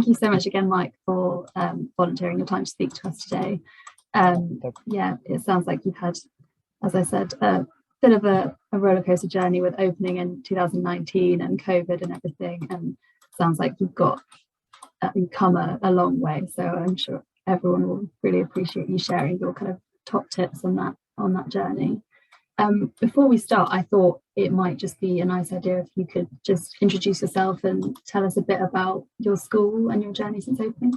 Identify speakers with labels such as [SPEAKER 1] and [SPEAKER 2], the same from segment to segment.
[SPEAKER 1] thank you so much again, Mike, for volunteering your time to speak to us today. Yeah, it sounds like you've had, as I said, a bit of a roller coaster journey with opening in 2019 and COVID and everything, and sounds like you've come a long way. So I'm sure everyone will really appreciate you sharing your kind of top tips on that journey. Before we start, I thought it might just be a nice idea if you could just introduce yourself and tell us a bit about your school and your journey since opening.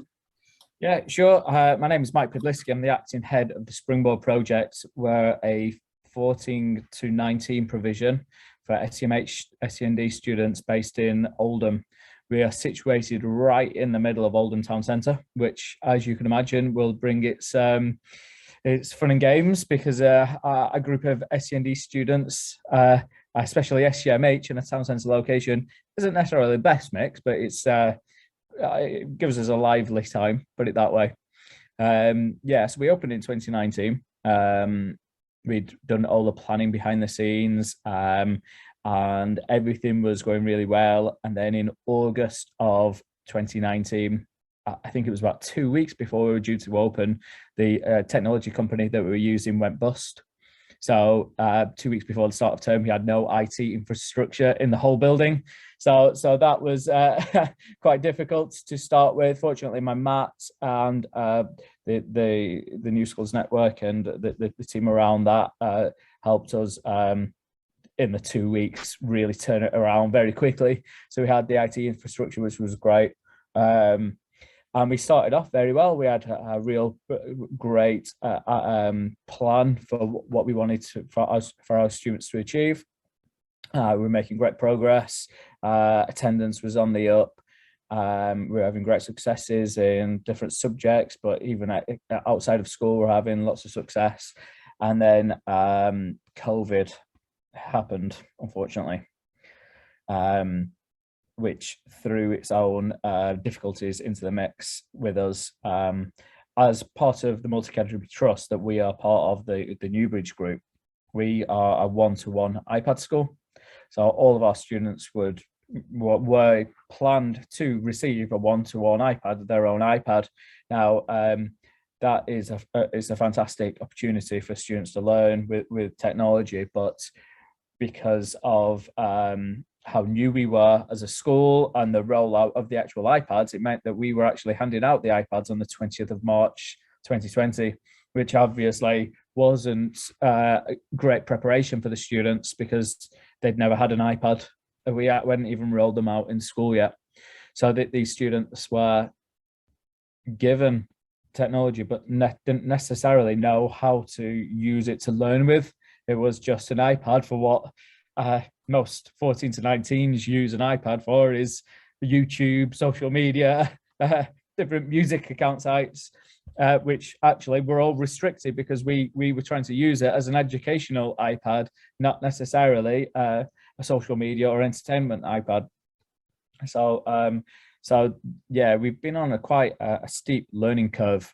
[SPEAKER 2] Yeah, sure. My name is Mike Pidlyskyj. I'm the acting head of the Springboard project. We're a 14 to 19 provision for SEMH SEND students based in Oldham. We are situated right in the middle of Oldham town centre, which, as you can imagine, will bring its fun and games, because a group of SEND students, especially SEMH in a town centre location, isn't necessarily the best mix, but it gives us a lively time, put it that way. Yeah, so we opened in 2019. We'd done all the planning behind the scenes, and everything was going really well. And then in August of 2019, I think it was about 2 weeks before we were due to open, the technology company that we were using went bust. So 2 weeks before the start of term, we had no IT infrastructure in the whole building. So that was quite difficult to start with. Fortunately, my maths and the New Schools Network and the team around that helped us in the 2 weeks really turn it around very quickly. So we had the IT infrastructure, which was great. And we started off very well. We had a real great plan for what we wanted for our students to achieve. We were making great progress. Attendance was on the up. We were having great successes in different subjects, but even outside of school, we're having lots of success. And then COVID happened, unfortunately, which threw its own difficulties into the mix with us. As part of the Multi-Academy Trust that we are part of, the Newbridge group, we are a one-to-one iPad school. So all of our students were planned to receive a one-to-one iPad, their own iPad. Now, that is a fantastic opportunity for students to learn with technology, but because of how new we were as a school and the rollout of the actual iPads, it meant that we were actually handing out the iPads on the 20th of March 2020, which obviously wasn't great preparation for the students because they'd never had an iPad. We hadn't even rolled them out in school yet. So these students were given technology but didn't necessarily know how to use it to learn with. It was just an iPad for what most 14 to 19s use an iPad for, is YouTube, social media, different music account sites, which actually were all restricted because we were trying to use it as an educational iPad, not necessarily a social media or entertainment iPad. So yeah, we've been on quite a steep learning curve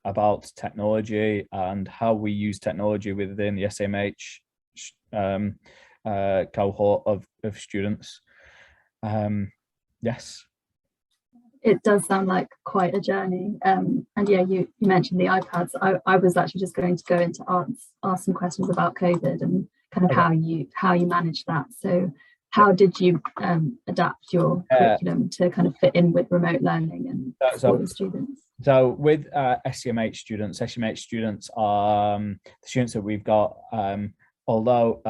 [SPEAKER 2] about technology and how we use technology within the SMH cohort of students. Yes.
[SPEAKER 1] It does sound like quite a journey. And yeah, you mentioned the iPads. I was actually just going to go into ask some questions about COVID and kind of how you managed that. So how did you adapt your curriculum to kind of fit in with remote learning and support the students?
[SPEAKER 2] So with SEMH students are the students that we've got, although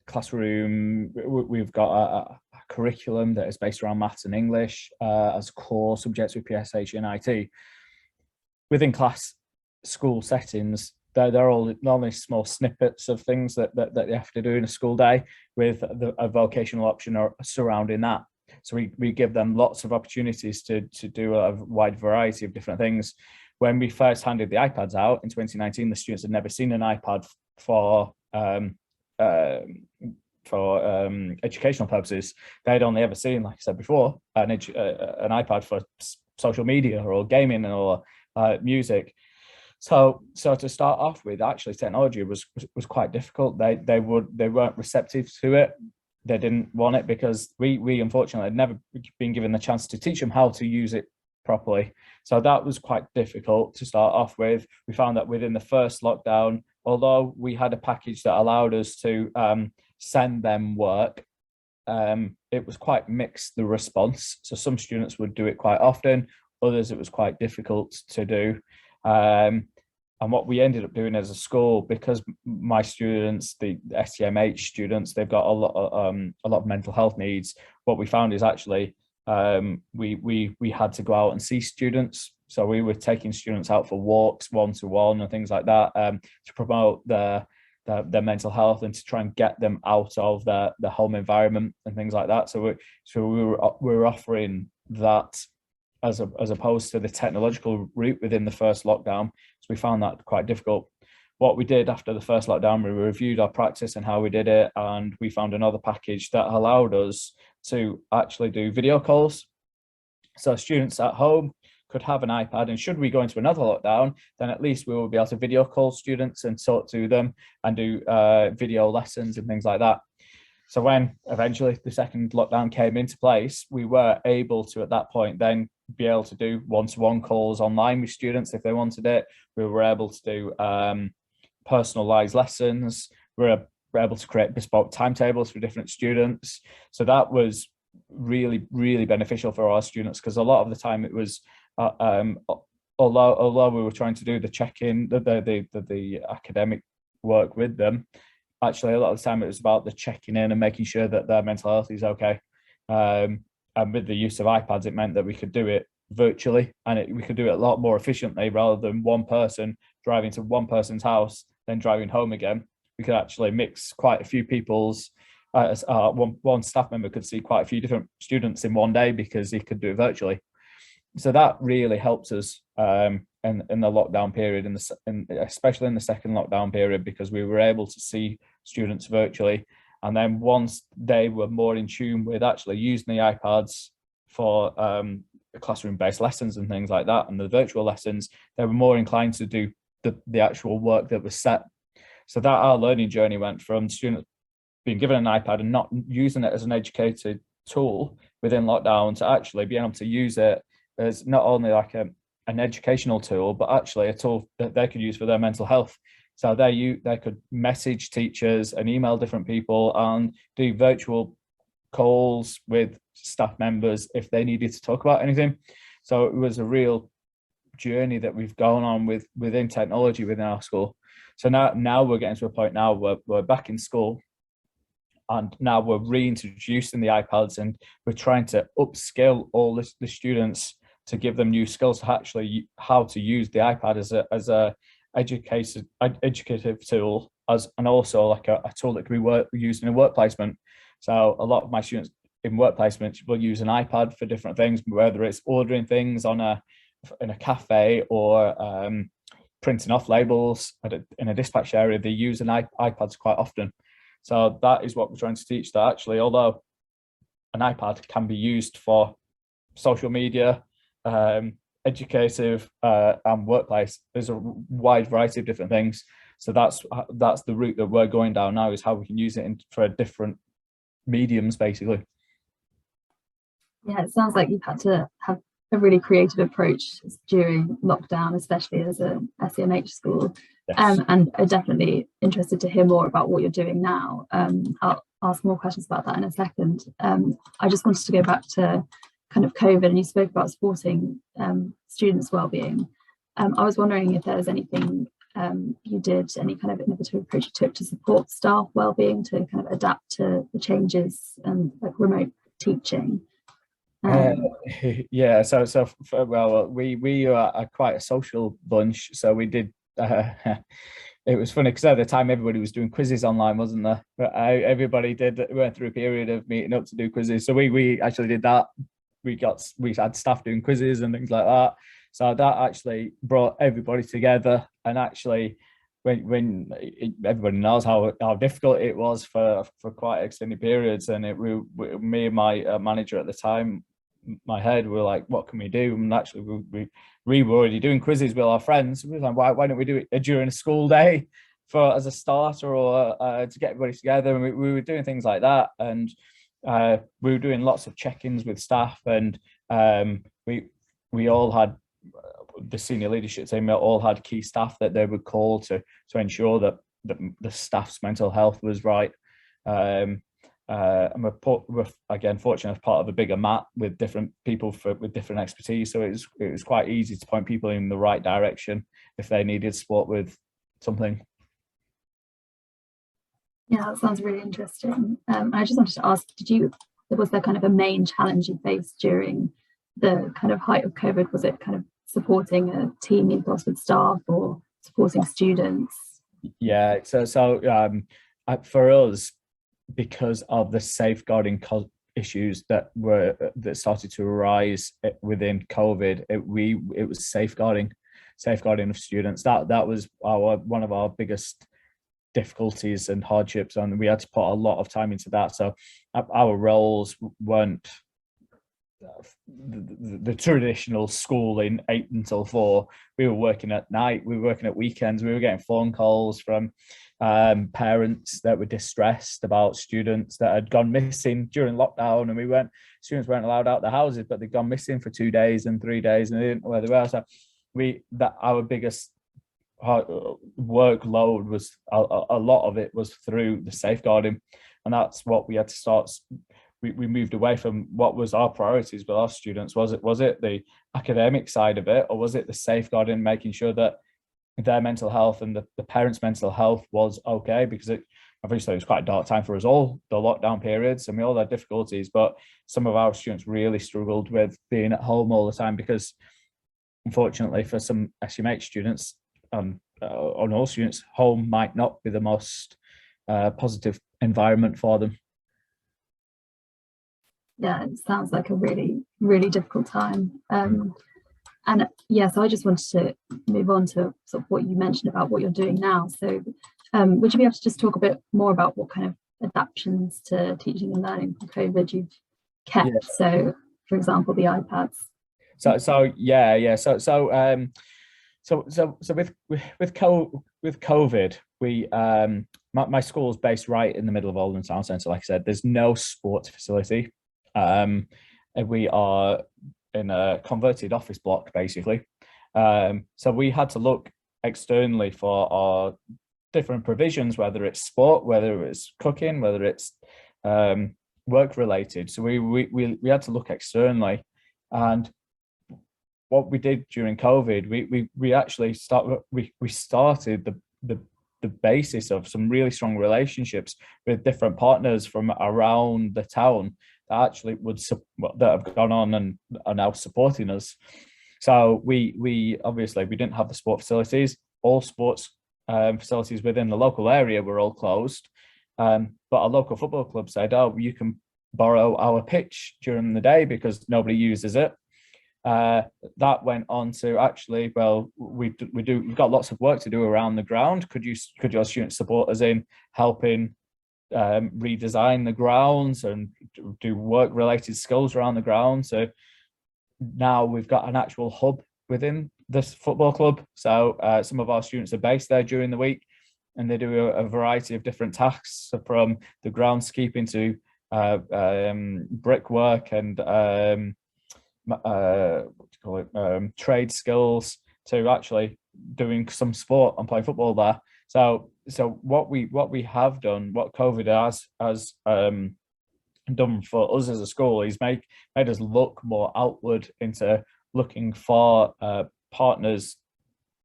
[SPEAKER 2] classroom, we've got a curriculum that is based around maths and English as core subjects with PSH and IT. Within class school settings, they're all normally small snippets of things that you have to do in a school day with a vocational option or surrounding that. So we give them lots of opportunities to do a wide variety of different things. When we first handed the iPads out in 2019, the students had never seen an iPad for educational purposes. They'd only ever seen, like I said before, an iPad for social media or gaming or music. So to start off with, actually technology was quite difficult. They weren't receptive to it. they didn't want it because we unfortunately had never been given the chance to teach them how to use it properly. So that was quite difficult to start off with. We found that within the first lockdown, although we had a package that allowed us to send them work, it was quite mixed, the response. So some students would do it quite often, others it was quite difficult to do. And what we ended up doing as a school, because my students, the SEMH students, they've got a lot of mental health needs. What we found is actually we had to go out and see students. So we were taking students out for walks, one-to-one and things like that, to promote their mental health and to try and get them out of the home environment and things like that. So we were offering that as opposed to the technological route within the first lockdown. So we found that quite difficult. What we did after the first lockdown, we reviewed our practice and how we did it, and we found another package that allowed us to actually do video calls. So students at home could have an iPad, and should we go into another lockdown, then at least we will be able to video call students and talk to them and do video lessons and things like that. So when eventually the second lockdown came into place, we were able to, at that point, then be able to do one-to-one calls online with students if they wanted it. We were able to do personalized lessons. We were able to create bespoke timetables for different students. So that was really, really beneficial for our students, because a lot of the time it was, although we were trying to do the check-in, the academic work with them, actually a lot of the time it was about the checking in and making sure that their mental health is okay. And with the use of iPads, it meant that we could do it virtually, and we could do it a lot more efficiently, rather than one person driving to one person's house, then driving home again. We could actually mix quite a few people's, one staff member could see quite a few different students in one day because he could do it virtually. So that really helped us in the lockdown period, especially in the second lockdown period, because we were able to see students virtually. And then once they were more in tune with actually using the iPads for classroom-based lessons and things like that, and the virtual lessons, they were more inclined to do the actual work that was set. So that our learning journey went from students being given an iPad and not using it as an educated tool within lockdown to actually being able to use it as not only like an educational tool, but actually a tool that they could use for their mental health. So they could message teachers and email different people and do virtual calls with staff members if they needed to talk about anything. So it was a real journey that we've gone on within technology within our school. So now we're getting to a point now where we're back in school, and now we're reintroducing the iPads, and we're trying to upskill all the students to give them new skills to actually how to use the iPad as a educative tool, and also like a tool that can be used in a work placement. So a lot of my students in work placements will use an iPad for different things, whether it's ordering things in a cafe or printing off labels in a dispatch area. They use iPads quite often. So that is what we're trying to teach, that actually, although an iPad can be used for social media, educative and workplace, there's a wide variety of different things. So that's the route that we're going down now, is how we can use it for different mediums, basically.
[SPEAKER 1] Yeah, it sounds like you've had to have a really creative approach during lockdown, especially as a SEMH school.
[SPEAKER 2] Yes.
[SPEAKER 1] And I'm definitely interested to hear more about what you're doing now. I'll ask more questions about that in a second. I just wanted to go back to kind of COVID, and you spoke about supporting students' wellbeing. I was wondering if there was anything you did, any kind of innovative approach you took to support staff wellbeing, to kind of adapt to the changes and like remote teaching.
[SPEAKER 2] Yeah, so well, we are quite a social bunch, so we did. It was funny because at the time everybody was doing quizzes online, wasn't there? But everybody went through a period of meeting up to do quizzes. So we actually did that. We had staff doing quizzes and things like that. So that actually brought everybody together. And actually, when everybody knows how difficult it was for quite extended periods, and me and my manager at the time, my head, were like, what can we do? And actually we were already doing quizzes with our friends. We were like, why don't we do it during a school day for as a starter or to get everybody together. And we were doing things like that, and we were doing lots of check-ins with staff, and we all had the senior leadership team all had key staff that they would call to ensure that the staff's mental health was right. And we're again fortunate as part of a bigger mat with different people with different expertise, so it was quite easy to point people in the right direction if they needed support with something.
[SPEAKER 1] Yeah, that sounds really interesting. I just wanted to ask, was there kind of a main challenge you faced during the kind of height of COVID? Was it kind of supporting a team ethos with staff or supporting students?
[SPEAKER 2] Yeah, so for us, because of the safeguarding issues that started to arise within COVID, it was safeguarding of students. That was one of our biggest difficulties and hardships, and we had to put a lot of time into that. So our roles weren't the traditional schooling 8 until 4. We were working at night, we were working at weekends, we were getting phone calls from parents that were distressed about students that had gone missing during lockdown, and students weren't allowed out the houses, but they'd gone missing for 2 days and 3 days and they didn't know where they were. So our biggest workload was a lot of it was through the safeguarding, and that's what we had to start. We moved away from what was our priorities with our students. Was it the academic side of it, or was it the safeguarding, making sure that their mental health and the parents' mental health was okay? Because obviously it was quite a dark time for us all, the lockdown periods, and we all had difficulties, but some of our students really struggled with being at home all the time, because unfortunately for some SEMH students, on all students, home might not be the most positive environment for them.
[SPEAKER 1] Yeah, it sounds like a really, really difficult time. And yeah, so I just wanted to move on to sort of what you mentioned about what you're doing now. So would you be able to just talk a bit more about what kind of adaptations to teaching and learning from COVID you've kept? Yeah. So for example, the iPads.
[SPEAKER 2] So with COVID, we my school's based right in the middle of Oldham town centre. Like I said, there's no sports facility. We are in a converted office block, basically. So we had to look externally for our different provisions, whether it's sport, whether it's cooking, whether it's work related. So we had to look externally, and what we did during COVID, we actually started the basis of some really strong relationships with different partners from around the town that actually that have gone on and are now supporting us. So we obviously we didn't have the sport facilities. All sports facilities within the local area were all closed, but a local football club said, "Oh, you can borrow our pitch during the day because nobody uses it." That went on to actually, well, we've got lots of work to do around the ground. Could your students support us in helping redesign the grounds and do work related skills around the ground? So now we've got an actual hub within this football club. So some of our students are based there during the week, and they do a variety of different tasks, from the groundskeeping to brickwork and trade skills, to actually doing some sport and playing football there. So what we have done, what COVID has done for us as a school, is made us look more outward into looking for partners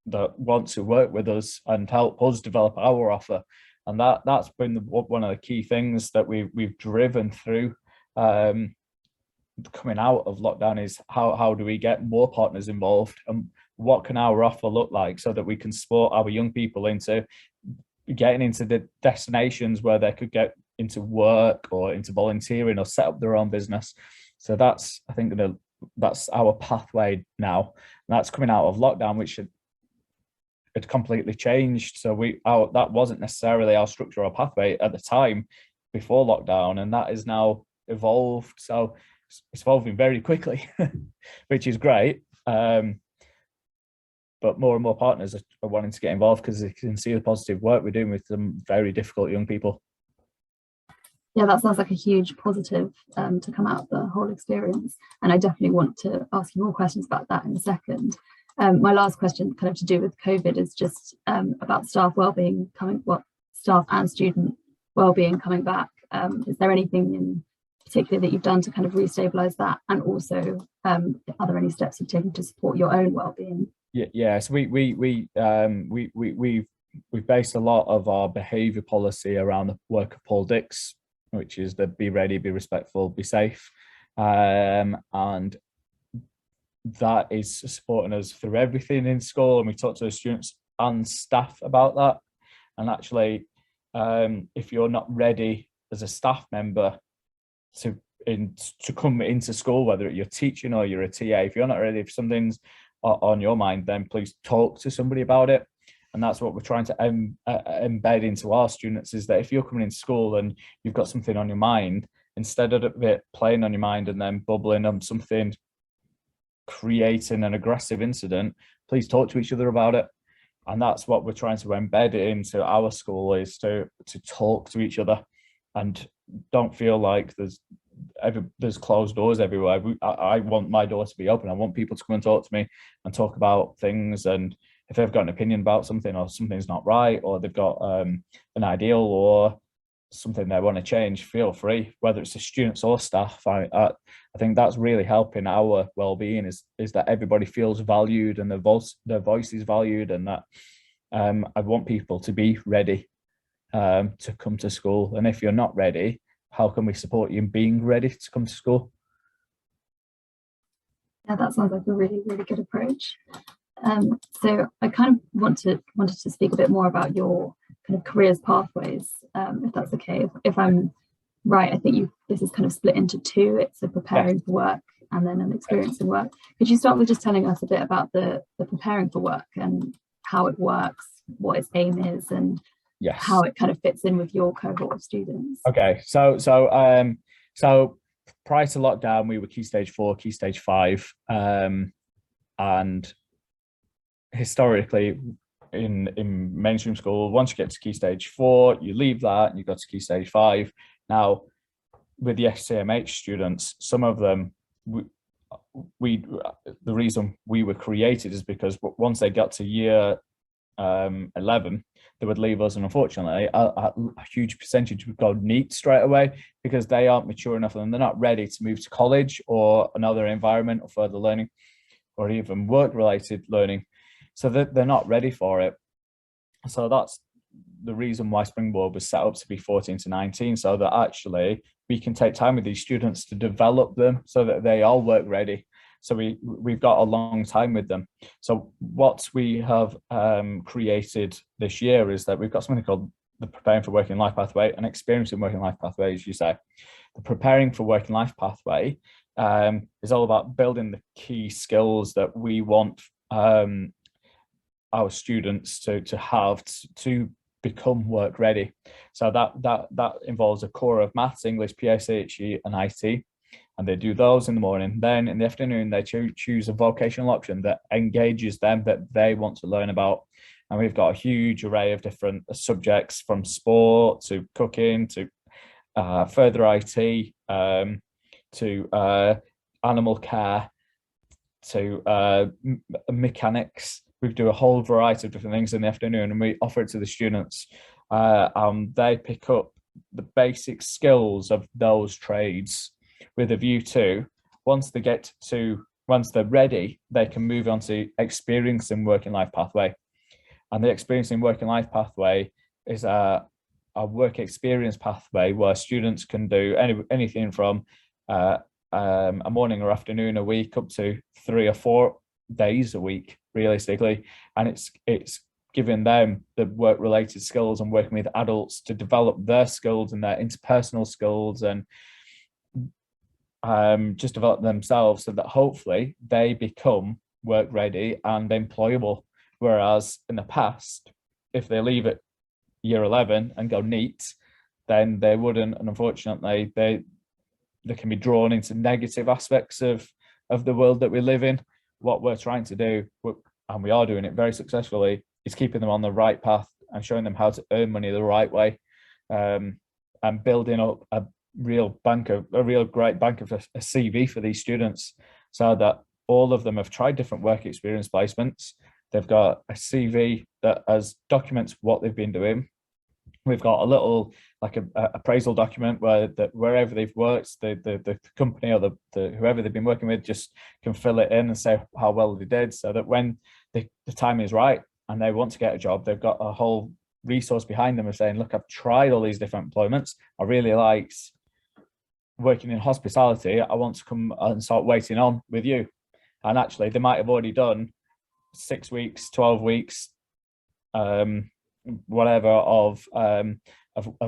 [SPEAKER 2] that want to work with us and help us develop our offer. And that's been one of the key things that we've driven through coming out of lockdown, is how do we get more partners involved, and what can our offer look like so that we can support our young people into getting into the destinations where they could get into work or into volunteering or set up their own business. So that's, I think, that's our pathway now, and that's coming out of lockdown, which had completely changed. So that wasn't necessarily our structure or pathway at the time before lockdown, and that is now evolved. So it's evolving very quickly, which is great. but more and more partners are wanting to get involved because they can see the positive work we're doing with some very difficult young people.
[SPEAKER 1] Yeah, that sounds like a huge positive to come out of the whole experience. And I definitely want to ask you more questions about that in a second. My last question, kind of to do with COVID, is just about staff wellbeing staff and student wellbeing coming back. Is there anything in particular that you've done to kind of restabilize that? And also, are there any steps you've taken to support your own wellbeing?
[SPEAKER 2] Yeah. So we've based a lot of our behaviour policy around the work of Paul Dix, which is the be ready, be respectful, be safe, and that is supporting us through everything in school. And we talk to the students and staff about that. And actually, if you're not ready as a staff member to come into school, whether you're teaching or you're a TA, if you're not ready, if something's on your mind, then please talk to somebody about it. And that's what we're trying to embed into our students, is that if you're coming into school and you've got something on your mind, instead of it playing on your mind and then bubbling on something, creating an aggressive incident, please talk to each other about it. And that's what we're trying to embed into our school, is to talk to each other and don't feel like there's closed doors everywhere. I want my door to be open. I want people to come and talk to me and talk about things. And if they've got an opinion about something, or something's not right, or they've got an ideal or something they want to change, feel free, whether it's the students or staff. I think that's really helping our well-being, is that everybody feels valued and their voice is valued, and that I want people to be ready to come to school. And if you're not ready, how can we support you in being ready to come to school?
[SPEAKER 1] Yeah, that sounds like a really, really good approach. So I kind of wanted to speak a bit more about your kind of careers pathways, if that's okay. If I'm right, I think this is kind of split into two. It's a preparing for work and then an experiencing work. Could you start with just telling us a bit about the preparing for work and how it works, what its aim is, and how it kind of fits in with your cohort of students?
[SPEAKER 2] Okay, so prior to lockdown, we were Key Stage 4, Key Stage 5, and historically in mainstream school, once you get to Key Stage 4, you leave that and you go to Key Stage 5. Now, with the SEMH students, some of them, the reason we were created is because once they got to year 11, they would leave us, and unfortunately a huge percentage would go NEET straight away because they aren't mature enough and they're not ready to move to college or another environment or further learning or even work related learning, so that they're not ready for it. So that's the reason why Springboard was set up to be 14 to 19, so that actually we can take time with these students to develop them so that they are work ready. So we've got a long time with them. So what we have created this year is that we've got something called the Preparing for Working Life Pathway and Experiencing Working Life Pathway, as you say. The Preparing for Working Life Pathway is all about building the key skills that we want our students to have to become work ready. So that involves a core of maths, English, PSHE and IT. And they do those in the morning. Then in the afternoon, they choose a vocational option that engages them, that they want to learn about. And we've got a huge array of different subjects, from sport to cooking to further IT, to animal care, to mechanics. We do a whole variety of different things in the afternoon, and we offer it to the students. They pick up the basic skills of those trades, with a view to once they're ready, they can move on to Experiencing Working Life Pathway. And the Experiencing Working Life Pathway is a work experience pathway where students can do anything from a morning or afternoon a week up to 3 or 4 days a week, realistically. And it's giving them the work related skills and working with adults to develop their skills and their interpersonal skills, and just develop themselves so that hopefully they become work ready and employable. Whereas in the past, if they leave at year 11 and go NEET, then they wouldn't, and unfortunately they can be drawn into negative aspects of the world that we live in. What we're trying to do and we are doing it very successfully, is keeping them on the right path and showing them how to earn money the right way, and building up a real great bank of a CV for these students, so that all of them have tried different work experience placements. They've got a CV that documents what they've been doing. We've got a little like a appraisal document where wherever they've worked, the company or the whoever they've been working with just can fill it in and say how well they did, so that when the time is right and they want to get a job, they've got a whole resource behind them of saying, look, I've tried all these different employments. I really liked working in hospitality. I want to come and start waiting on with you. And actually, they might have already done 6 weeks, 12 weeks, whatever of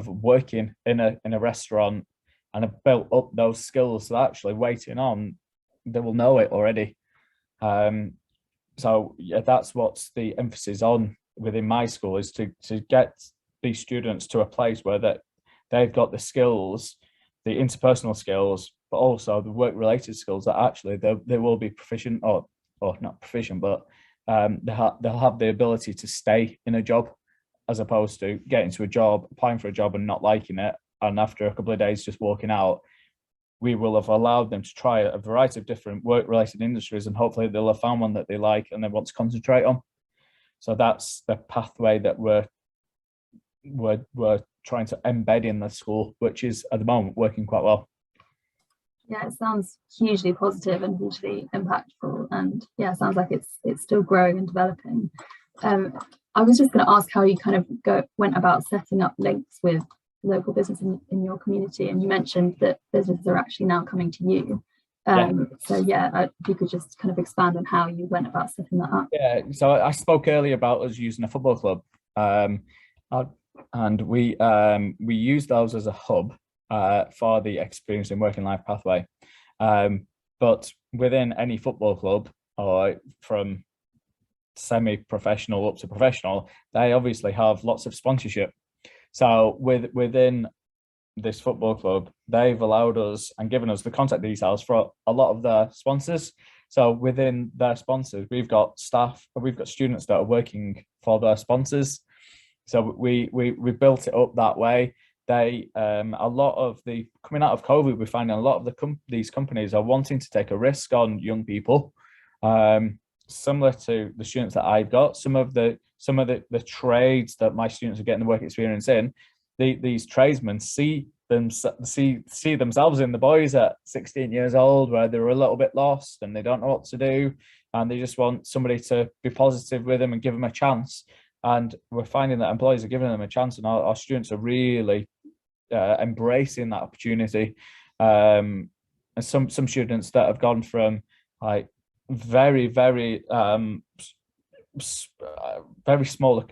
[SPEAKER 2] working in a restaurant, and have built up those skills. So actually, waiting on, they will know it already. So yeah, that's what's the emphasis on within my school, is to get these students to a place where they've got the skills, the interpersonal skills, but also the work-related skills that actually they will be proficient, or not proficient, but they'll have the ability to stay in a job, as opposed to getting to a job, applying for a job and not liking it, and after a couple of days just walking out. We will have allowed them to try a variety of different work-related industries, and hopefully they'll have found one that they like and they want to concentrate on. So that's the pathway that we're trying to embed in the school, which is at the moment working quite well.
[SPEAKER 1] Yeah, it sounds hugely positive and hugely impactful, and yeah, it sounds like it's still growing and developing. I was just going to ask how you kind of went about setting up links with local business in your community, and you mentioned that businesses are actually now coming to you. So yeah, if you could just kind of expand on how you went about setting that up.
[SPEAKER 2] Yeah, so I spoke earlier about us using a football club, and we use those as a hub for the experience in working life pathway. But within any football club, or from semi-professional up to professional, they obviously have lots of sponsorship. So within this football club, they've allowed us and given us the contact details for a lot of their sponsors. So within their sponsors, we've got students that are working for their sponsors. So we built it up that way. They a lot of the coming out of COVID, we're finding a lot of these companies are wanting to take a risk on young people, similar to the students that I've got. Some of the trades that my students are getting the work experience in, these tradesmen see themselves in the boys at 16 years old, where they're a little bit lost and they don't know what to do, and they just want somebody to be positive with them and give them a chance. And we're finding that employers are giving them a chance, and our students are really embracing that opportunity. And some students that have gone from like very small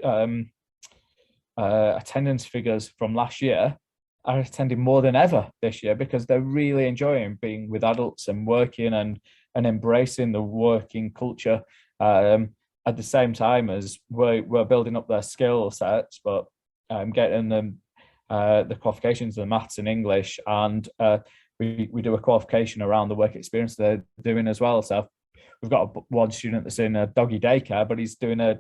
[SPEAKER 2] attendance figures from last year are attending more than ever this year, because they're really enjoying being with adults and working and embracing the working culture, at the same time as we're building up their skill sets, but getting them the qualifications, the maths and English, and we do a qualification around the work experience they're doing as well. So we've got one student that's in a doggy daycare, but he's doing an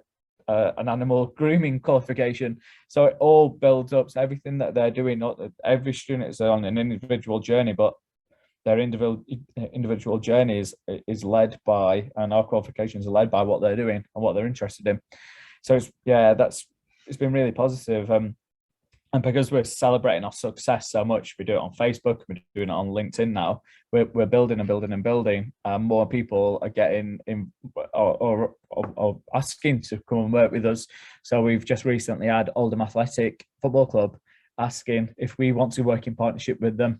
[SPEAKER 2] animal grooming qualification. So it all builds up. So everything that they're doing, not that every student is on an individual journey, but their individual journey is led by, and our qualifications are led by what they're doing and what they're interested in. So it's been really positive. And because we're celebrating our success so much, we do it on Facebook, we're doing it on LinkedIn now. We're building and building and building. More people are getting in or asking to come and work with us. So we've just recently had Oldham Athletic Football Club asking if we want to work in partnership with them.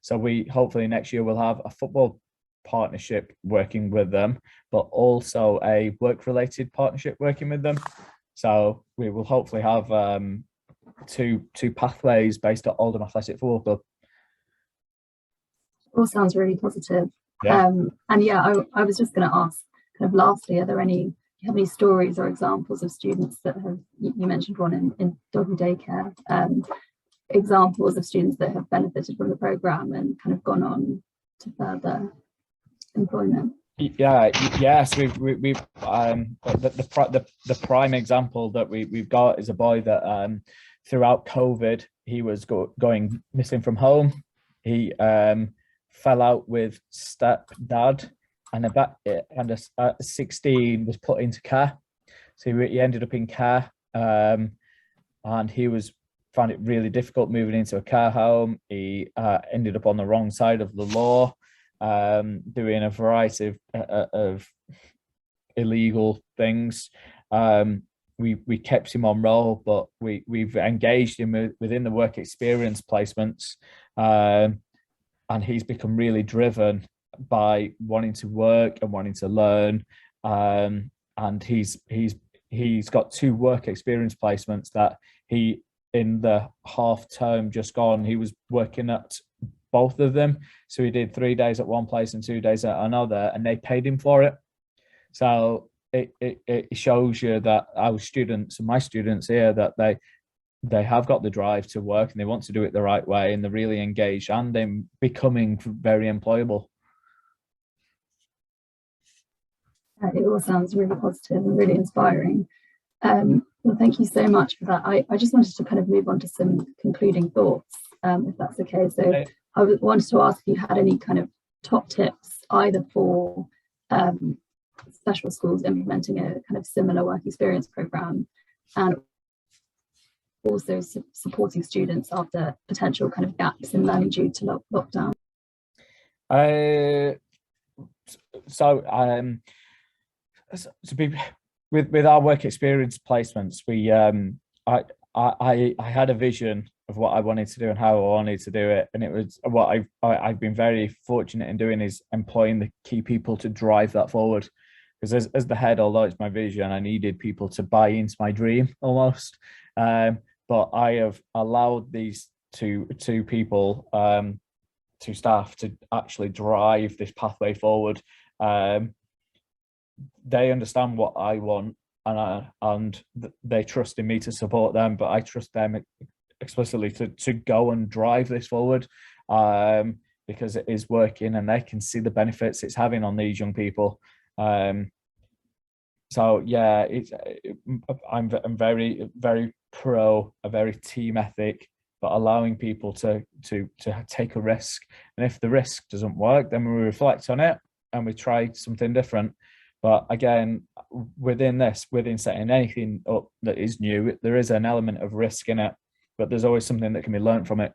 [SPEAKER 2] So we hopefully next year we'll have a football partnership working with them, but also a work-related partnership working with them. So we will hopefully have two pathways based on Oldham Athletic Football Club.
[SPEAKER 1] All sounds really positive.
[SPEAKER 2] Yeah.
[SPEAKER 1] And yeah, I was just going to ask, kind of lastly, do you have any stories or examples of students that have, you mentioned one in doggy daycare, examples of students that have benefited from the programme and kind of gone on to further employment?
[SPEAKER 2] Yes, we've the prime example that we've got is a boy that throughout COVID he was going missing from home. He fell out with stepdad, and at 16 was put into care. So he ended up in care, and he found it really difficult moving into a care home. He ended up on the wrong side of the law, doing a variety of illegal things. We kept him on roll, but we've engaged him within the work experience placements, and he's become really driven by wanting to work and wanting to learn. And he's got 2 work experience placements that he, in the half term just gone, he was working at both of them. So he did 3 days at one place and 2 days at another, and they paid him for it. So it shows you that our students and my students here, that they have got the drive to work and they want to do it the right way, and they're really engaged and they're becoming very employable.
[SPEAKER 1] It all sounds really positive and really inspiring. Well, thank you so much for that. I just wanted to kind of move on to some concluding thoughts, if that's okay. So I wanted to ask if you had any kind of top tips, either for special schools implementing a kind of similar work experience program, and also supporting students after potential kind of gaps in learning due to lockdown.
[SPEAKER 2] To be with our work experience placements, I had a vision of what I wanted to do and how I wanted to do it, and it was what I've been very fortunate in doing is employing the key people to drive that forward. Because as the head, although it's my vision, I needed people to buy into my dream almost. But I have allowed these two people, two staff, to actually drive this pathway forward. They understand what I want, and they trust in me to support them, but I trust them explicitly to go and drive this forward, because it is working and they can see the benefits it's having on these young people. So yeah, I'm very, very pro a very team ethic, but allowing people to take a risk, and if the risk doesn't work, then we reflect on it and we try something different. But again, within setting anything up that is new, there is an element of risk in it, but there's always something that can be learned from it.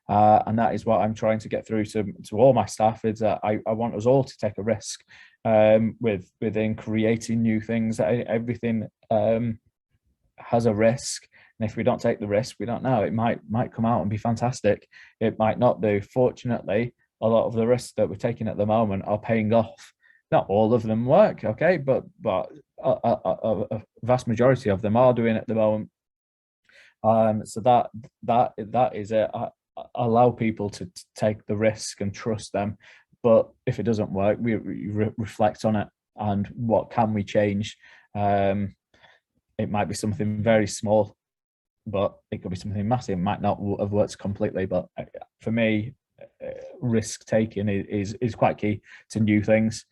[SPEAKER 2] And that is what I'm trying to get through to all my staff, is that I want us all to take a risk within creating new things. Everything has a risk, and if we don't take the risk, we don't know. It might come out and be fantastic. It might not do. Fortunately, a lot of the risks that we're taking at the moment are paying off. Not all of them work, okay, but a vast majority of them are doing it at the moment. So that is it. I allow people to take the risk and trust them, but if it doesn't work, we reflect on it and what can we change. It might be something very small, but it could be something massive. It might not have worked completely, but for me, risk taking is quite key to new things.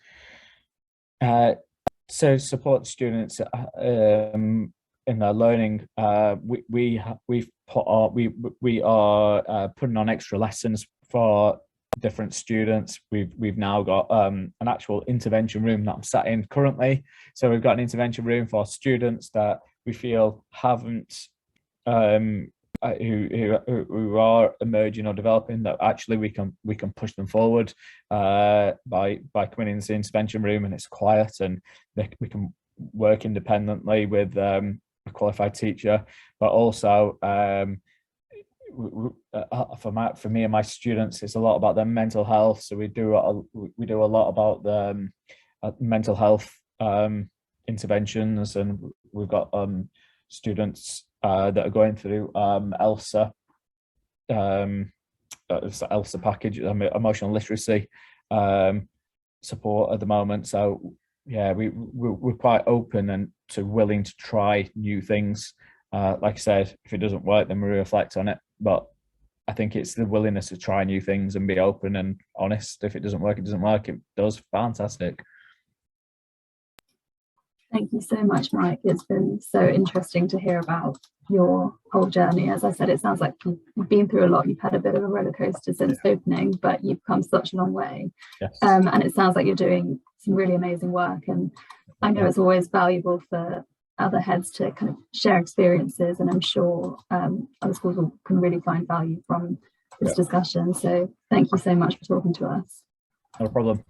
[SPEAKER 2] So support students in their learning. We are putting on extra lessons for different students. We've now got an actual intervention room that I'm sat in currently. So we've got an intervention room for students that we feel haven't who are emerging or developing, that actually we can push them forward by coming in this intervention room, and it's quiet and we can work independently with a qualified teacher. But also for me and my students, it's a lot about their mental health. So we do a lot about the mental health interventions, and we've got students that are going through ELSA, ELSA package, emotional literacy support at the moment. So yeah, we're quite open and willing to try new things. Like I said, if it doesn't work, then we reflect on it. But I think it's the willingness to try new things and be open and honest. If it doesn't work, it doesn't work. It does, fantastic.
[SPEAKER 1] Thank you so much, Mike. It's been so interesting to hear about your whole journey. As I said, it sounds like you've been through a lot. You've had a bit of a roller coaster since opening, but you've come such a long way.
[SPEAKER 2] Yes.
[SPEAKER 1] And it sounds like you're doing some really amazing work. And I know it's always valuable for other heads to kind of share experiences, and I'm sure other schools can really find value from this discussion. So thank you so much for talking to us.
[SPEAKER 2] No problem.